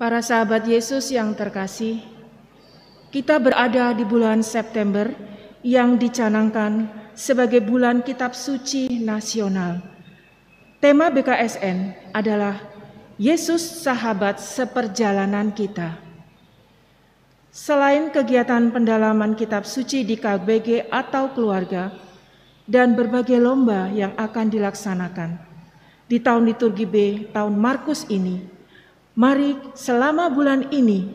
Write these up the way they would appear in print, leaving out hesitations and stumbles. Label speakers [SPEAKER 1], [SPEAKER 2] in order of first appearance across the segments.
[SPEAKER 1] Para sahabat Yesus yang terkasih, kita berada di bulan September yang dicanangkan sebagai bulan Kitab Suci Nasional. Tema BKSN adalah Yesus Sahabat Seperjalanan Kita. Selain kegiatan pendalaman Kitab Suci di KBG atau keluarga dan berbagai lomba yang akan dilaksanakan di tahun liturgi B tahun Markus ini, mari selama bulan ini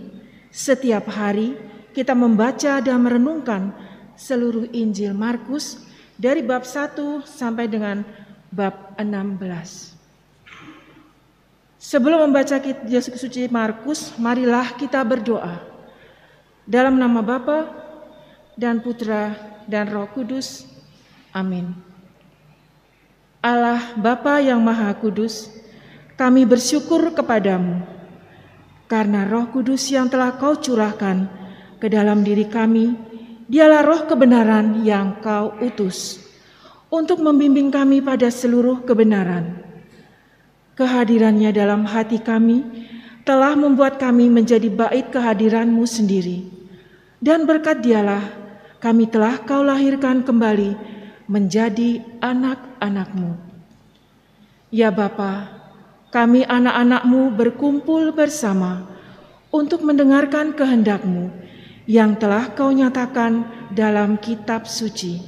[SPEAKER 1] setiap hari kita membaca dan merenungkan seluruh Injil Markus dari bab 1 sampai dengan bab 16. Sebelum membaca Kitab Suci Markus, marilah kita berdoa. Dalam nama Bapa dan Putra dan Roh Kudus. Amin. Allah Bapa yang Maha Kudus, kami bersyukur kepadamu karena Roh Kudus yang telah Kau curahkan ke dalam diri kami, dialah Roh kebenaran yang Kau utus untuk membimbing kami pada seluruh kebenaran. Kehadirannya dalam hati kami telah membuat kami menjadi bait kehadiran-Mu sendiri. Dan berkat dialah kami telah Kau lahirkan kembali menjadi anak-anak-Mu. Ya Bapa, kami anak-anak-Mu berkumpul bersama untuk mendengarkan kehendak-Mu yang telah Kau nyatakan dalam kitab suci.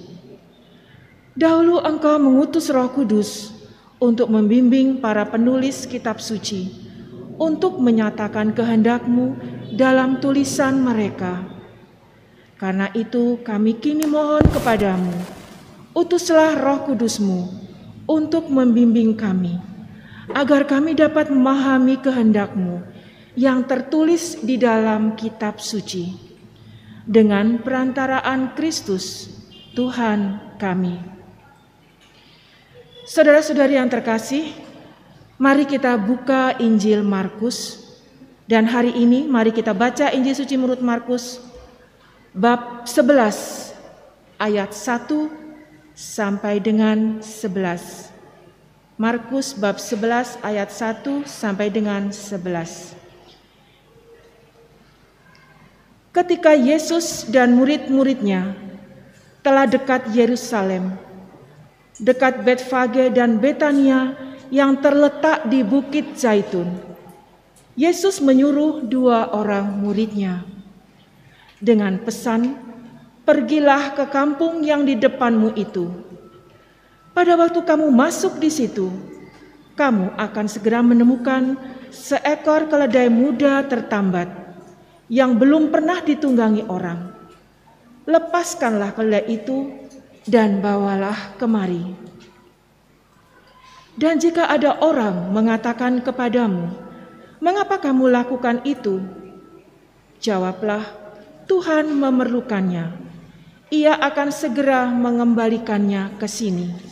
[SPEAKER 1] Dahulu Engkau mengutus Roh Kudus untuk membimbing para penulis kitab suci untuk menyatakan kehendak-Mu dalam tulisan mereka. Karena itu kami kini mohon kepadamu, utuslah Roh Kudus-Mu untuk membimbing kami, agar kami dapat memahami kehendak-Mu yang tertulis di dalam kitab suci, dengan perantaraan Kristus, Tuhan kami. Saudara-saudari yang terkasih, mari kita buka Injil Markus, dan hari ini mari kita baca Injil Suci menurut Markus, bab 11 ayat 1 sampai dengan 11. Markus bab 11 ayat 1 sampai dengan 11. Ketika Yesus dan murid-muridnya telah dekat Yerusalem, dekat Betfage dan Betania yang terletak di Bukit Zaitun, Yesus menyuruh 2 orang muridnya dengan pesan, "Pergilah ke kampung yang di depanmu itu. Pada waktu kamu masuk di situ, kamu akan segera menemukan seekor keledai muda tertambat yang belum pernah ditunggangi orang. Lepaskanlah keledai itu dan bawalah kemari. Dan jika ada orang mengatakan kepadamu, 'Mengapa kamu lakukan itu?' Jawablah, 'Tuhan memerlukannya. Ia akan segera mengembalikannya ke sini.'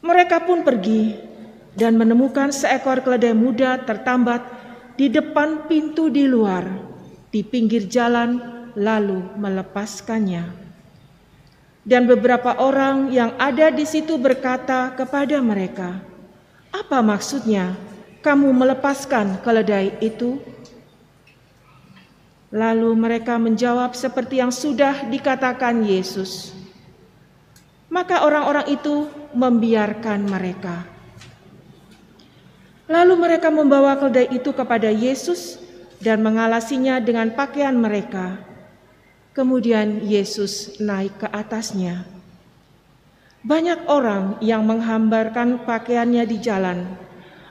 [SPEAKER 1] Mereka pun pergi dan menemukan seekor keledai muda tertambat di depan pintu di luar, di pinggir jalan, lalu melepaskannya. Dan beberapa orang yang ada di situ berkata kepada mereka, 'Apa maksudnya kamu melepaskan keledai itu?' Lalu mereka menjawab seperti yang sudah dikatakan Yesus. Maka orang-orang itu membiarkan mereka. Lalu mereka membawa keledai itu kepada Yesus dan mengalasinya dengan pakaian mereka. Kemudian Yesus naik ke atasnya. Banyak orang yang menghambarkan pakaiannya di jalan.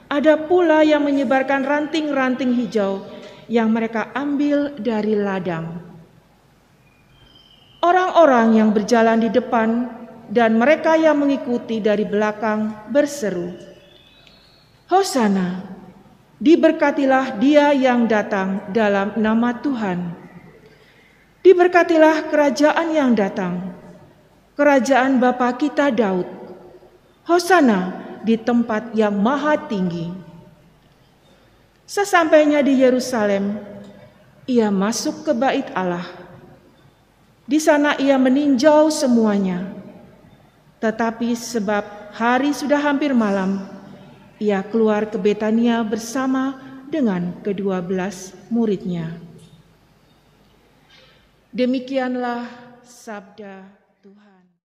[SPEAKER 1] Ada pula yang menyebarkan ranting-ranting hijau yang mereka ambil dari ladang. Orang-orang yang berjalan di depan dan mereka yang mengikuti dari belakang berseru, "Hosana, diberkatilah Dia yang datang dalam nama Tuhan. Diberkatilah kerajaan yang datang, kerajaan Bapa kita Daud. Hosana di tempat yang maha tinggi." Sesampainya di Yerusalem, ia masuk ke bait Allah. Di sana ia meninjau semuanya. Tetapi sebab hari sudah hampir malam, ia keluar ke Betania bersama dengan ke-12 muridnya. Demikianlah sabda Tuhan.